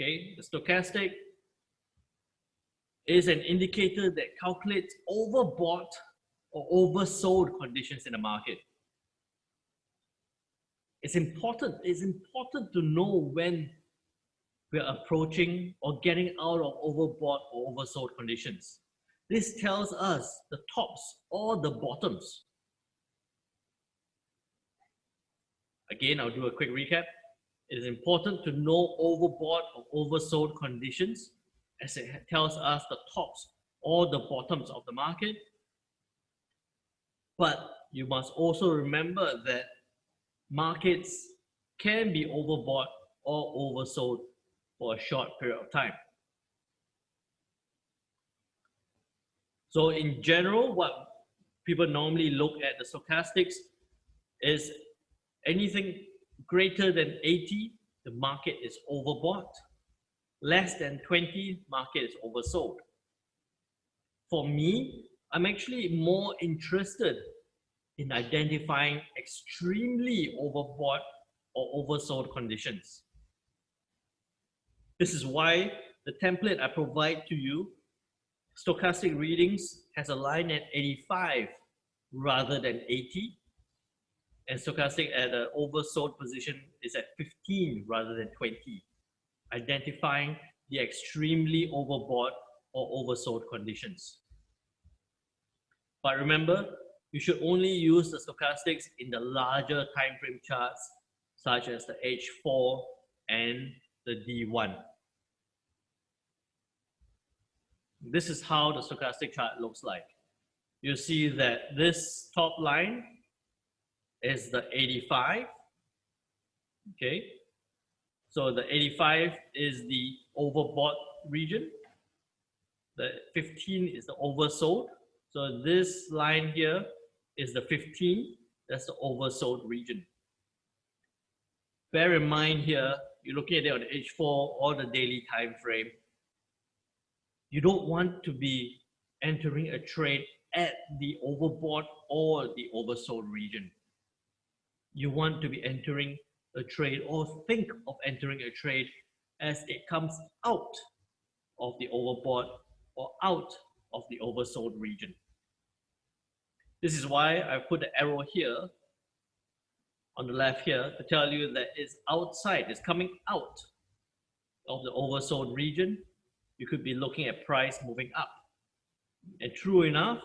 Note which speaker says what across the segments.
Speaker 1: Okay, the stochastic is an indicator that calculates overbought or oversold conditions in the market. It's important to know when we're approaching or getting out of overbought or oversold conditions. This tells us the tops or the bottoms. Again, I'll do a quick recap. It is important to know overbought or oversold conditions, as it tells us the tops or the bottoms of the market. But you must also remember that markets can be overbought or oversold for a short period of time. So in general, what people normally look at the stochastics is anything greater than 80, the market is overbought. Less than 20, market is oversold. For me, I'm actually more interested in identifying extremely overbought or oversold conditions. This is why the template I provide to you, stochastic readings, has a line at 85 rather than 80. And stochastic at an oversold position is at 15 rather than 20, identifying the extremely overbought or oversold conditions. But remember, you should only use the stochastics in the larger time frame charts, such as the H4 and the D1. This is how the stochastic chart looks like. You see that this top line is the 85. Okay, so the 85 is the overbought region. The 15 is the oversold. So this line here is the 15. That's the oversold region. Bear in mind here, you're looking at it on the H4 or the daily time frame. You don't want to be entering a trade at the overbought or the oversold region. You want to be entering a trade or think of entering a trade as it comes out of the overbought or out of the oversold region. This is why I put the arrow here on the left here to tell you that it's outside, it's coming out of the oversold region. You could be looking at price moving up. And true enough,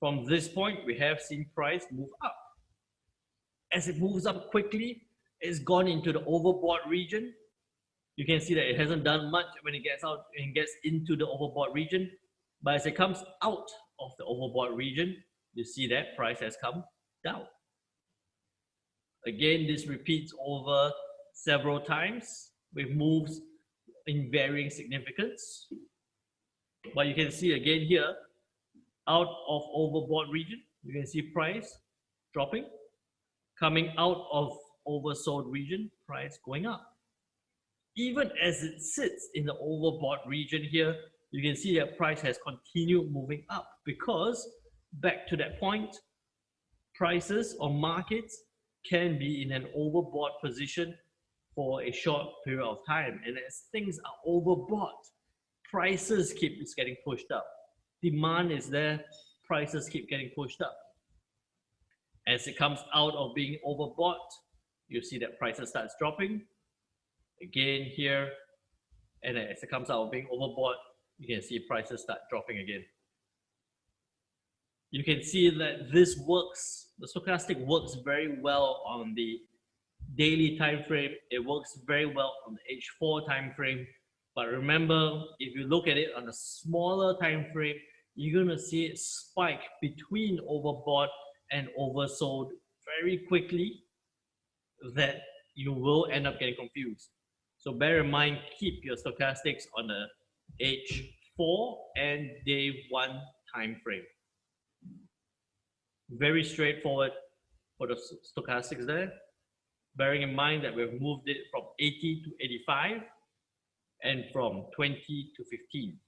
Speaker 1: from this point, we have seen price move up. As it moves up quickly, it's gone into the overbought region. You can see that it hasn't done much when it gets out and gets into the overbought region. But as it comes out of the overbought region, you see that price has come down. Again, this repeats over several times with moves in varying significance. But you can see again here, out of overbought region, you can see price dropping. Coming out of oversold region, price going up. Even as it sits in the overbought region here, you can see that price has continued moving up, because back to that point, prices or markets can be in an overbought position for a short period of time. And as things are overbought, prices keep getting pushed up. Demand is there, prices keep getting pushed up. As it comes out of being overbought, you see that prices starts dropping. Again here, and as it comes out of being overbought, you can see prices start dropping again. You can see that this works, the stochastic works very well on the daily time frame. It works very well on the H4 time frame. But remember, if you look at it on a smaller time frame, you're going to see it spike between overbought and oversold very quickly, that you will end up getting confused. So bear in mind, keep your stochastics on the H4 and day 1 time frame. Very straightforward for the stochastics there. Bearing in mind that we've moved it from 80 to 85 and from 20 to 15.